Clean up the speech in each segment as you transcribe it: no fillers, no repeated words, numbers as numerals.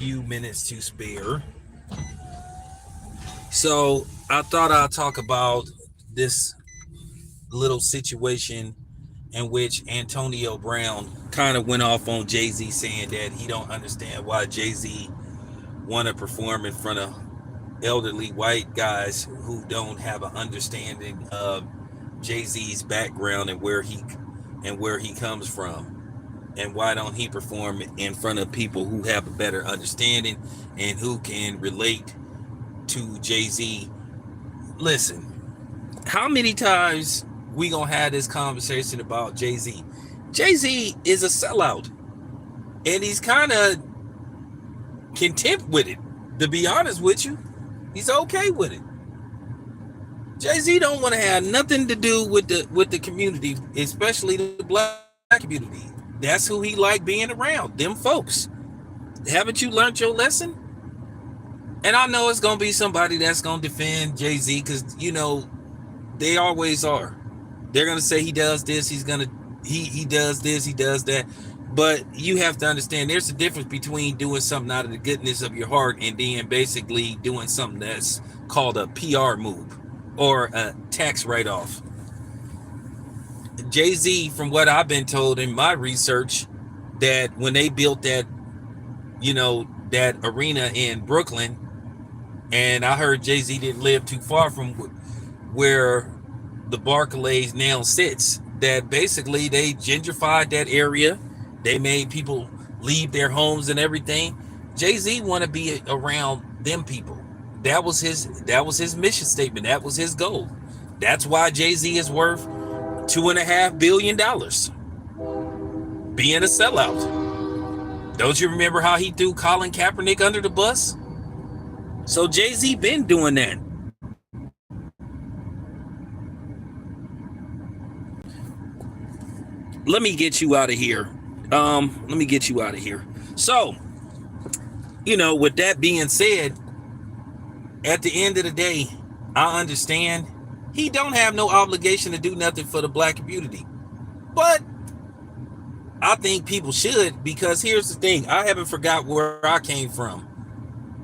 few minutes to spare. So I thought I'd talk about this little situation in which Antonio Brown kind of went off on Jay-Z, saying that he don't understand why Jay-Z want to perform in front of elderly white guys who don't have an understanding of Jay-Z's background and where he comes from. And why don't he perform in front of people who have a better understanding and who can relate to Jay-Z? Listen, how many times we gonna have this conversation about Jay-Z? Jay-Z is a sellout, and he's kind of content with it. To be honest with you, he's okay with it. Jay-Z don't want to have nothing to do with the community, especially the black community. That's who he like being around, them folks. Haven't you learned your lesson? And I know it's gonna be somebody that's gonna defend Jay-Z, because they always are. They're gonna say he does this, he does this, he does that. But you have to understand there's a difference between doing something out of the goodness of your heart and then basically doing something that's called a PR move or a tax write-off. Jay-Z, from what I've been told in my research, that when they built that arena in Brooklyn, and I heard Jay-Z didn't live too far from where the Barclays now sits, that basically they gentrified that area. They made people leave their homes and everything. Jay-Z want to be around them people. That was his mission statement. That was his goal. That's why Jay-Z is worth $2.5 billion, being a sellout. Don't you remember how he threw Colin Kaepernick under the bus? So Jay-Z been doing that. Let me get you out of here. So, with that being said, at the end of the day, I understand he don't have no obligation to do nothing for the black community. But I think people should, because here's the thing. I haven't forgot where I came from.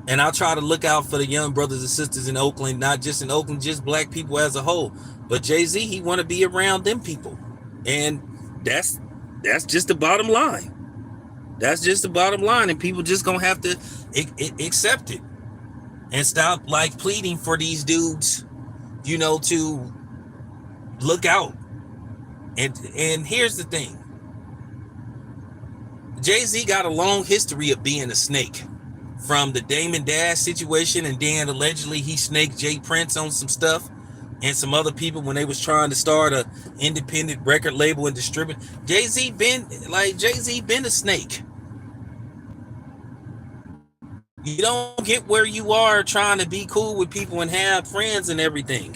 And I try to look out for the young brothers and sisters in Oakland, not just in Oakland, just black people as a whole. But Jay-Z, he want to be around them people. And that's just the bottom line. That's just the bottom line. And people just going to have to accept it and stop pleading for these dudes, to look out. And here's the thing. Jay-Z got a long history of being a snake. From the Damon Dash situation, and then allegedly he snaked Jay Prince on some stuff and some other people when they was trying to start a independent record label and distribute. Jay-Z been a snake. You don't get where you are trying to be cool with people and have friends and everything.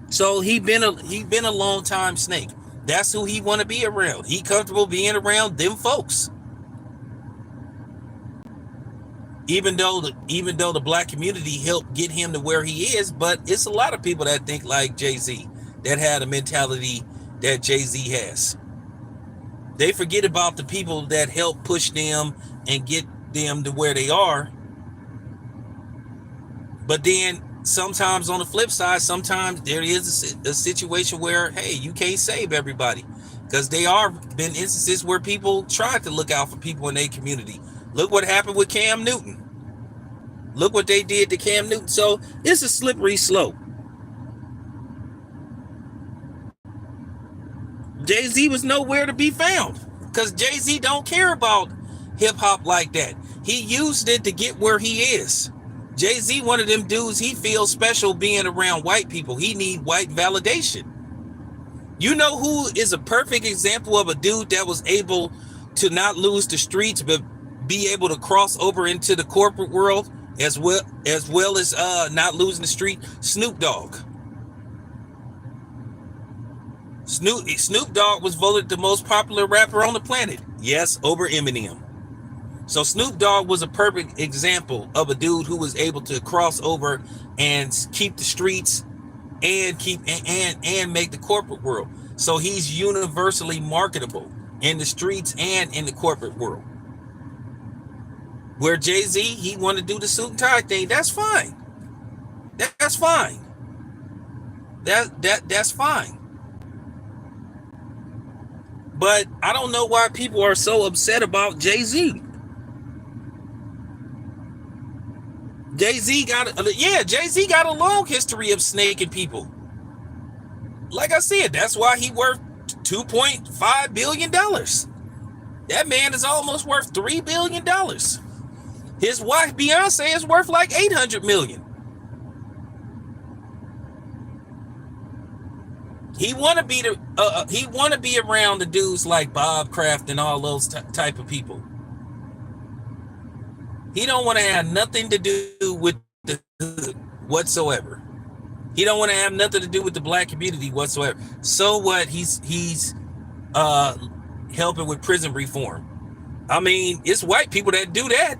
So he been a long time snake. That's who he want to be around. He comfortable being around them folks. Even though the black community helped get him to where he is, but it's a lot of people that think like Jay-Z, that had a mentality that Jay-Z has. They forget about the people that help push them and get them to where they are. But then sometimes on the flip side, sometimes there is a situation where, hey, you can't save everybody, because there are been instances where people tried to look out for people in their community. Look what happened with Cam Newton. Look what they did to Cam Newton. So it's a slippery slope. Jay-Z was nowhere to be found, because Jay-Z don't care about hip-hop like that. He used it to get where he is. Jay-Z, one of them dudes, he feels special being around white people. He need white validation. You know who is a perfect example of a dude that was able to not lose the streets, but be able to cross over into the corporate world as well as not losing the street? Snoop Dogg. Snoop Dogg was voted the most popular rapper on the planet. Yes, over Eminem. So Snoop Dogg was a perfect example of a dude who was able to cross over and keep the streets and make the corporate world. So he's universally marketable in the streets and in the corporate world. Where Jay-Z, he want to do the suit and tie thing. That's fine. That's fine. That's fine. But I don't know why people are so upset about Jay-Z. Jay-Z got a long history of snaking people. Like I said, that's why he worth $2.5 billion. That man is almost worth $3 billion. His wife, Beyonce, is worth like $800 million. He want to be around the dudes like Bob Kraft and all those type of people. He don't want to have nothing to do with the hood whatsoever. He don't want to have nothing to do with the black community whatsoever. So what? He's helping with prison reform. I mean, it's white people that do that.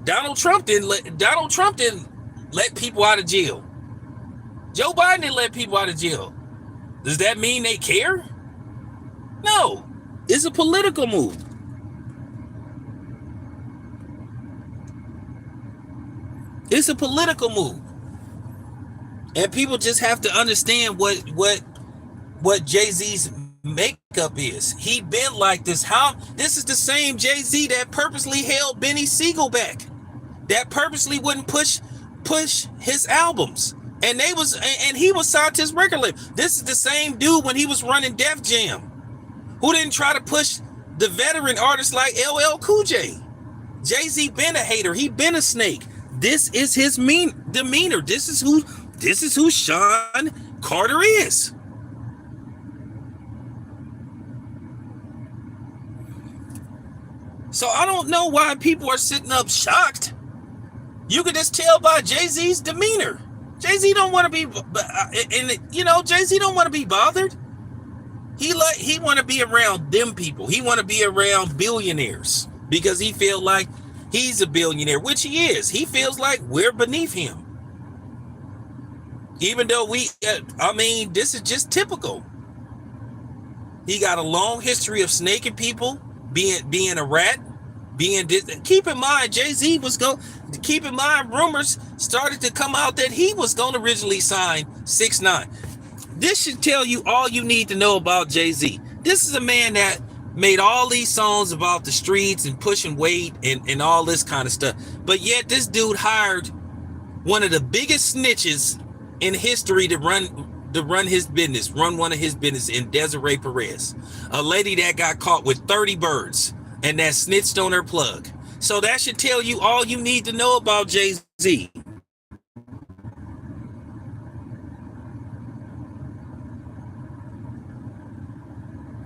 Donald Trump didn't let people out of jail. Joe Biden didn't let people out of jail. Does that mean they care? No, it's a political move. It's a political move. And people just have to understand what Jay-Z's makeup is. He been like this. This is the same Jay-Z that purposely held Benny Siegel back. That purposely wouldn't push his albums. And he was signed to his record label. This is the same dude when he was running Def Jam, who didn't try to push the veteran artists like LL Cool J. Jay-Z been a hater. He been a snake. This is his demeanor. This is who Sean Carter is. So I don't know why people are sitting up shocked. You can just tell by Jay-Z's demeanor. Jay-Z don't want to be, Jay-Z don't want to be bothered. He want to be around them people. He want to be around billionaires because he feel like he's a billionaire, which he is. He feels like we're beneath him. Even though this is just typical. He got a long history of snaking people, being a rat, keep in mind, Jay-Z keep in mind, rumors started to come out that he was going to originally sign 6ix9ine. This should tell you all you need to know about Jay-Z. This is a man that made all these songs about the streets and pushing weight and all this kind of stuff. But yet this dude hired one of the biggest snitches in history to run one of his business in Desiree Perez, a lady that got caught with 30 birds and that snitched on her plug. So that should tell you all you need to know about Jay-Z.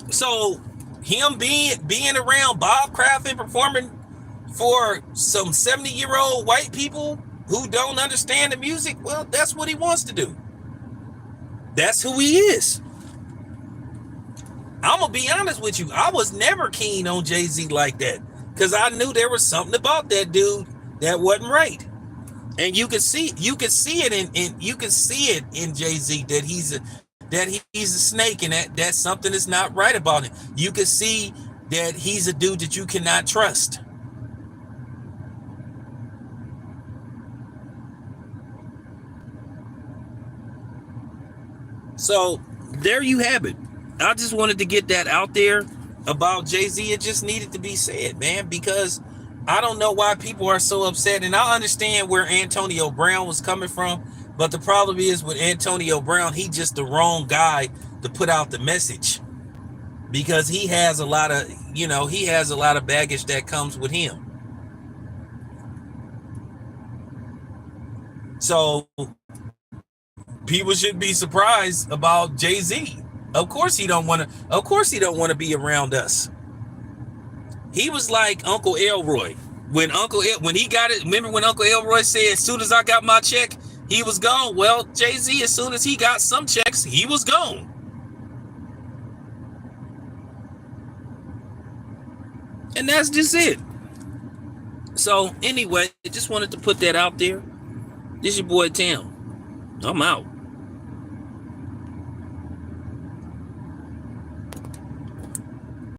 So him being around Bob Kraft and performing for some 70-year-old white people who don't understand the music, well, that's what he wants to do. That's who he is. I'm going to be honest with you. I was never keen on Jay-Z like that because I knew there was something about that dude that wasn't right. And you can see it in Jay-Z that he's a snake and that something is not right about him. You can see that he's a dude that you cannot trust. So there you have it. I just wanted to get that out there about Jay-Z. It just needed to be said, man, because I don't know why people are so upset. And I understand where Antonio Brown was coming from. But the problem is with Antonio Brown, he's just the wrong guy to put out the message because he has a lot of baggage that comes with him. So people should be surprised about Jay-Z. Of course he don't want to be around us. He was like Uncle Elroy. When he got it, remember when Uncle Elroy said, as soon as I got my check, he was gone? Well, Jay-Z, as soon as he got some checks, he was gone. And that's just it. So anyway, I just wanted to put that out there. This your boy Tim. I'm out.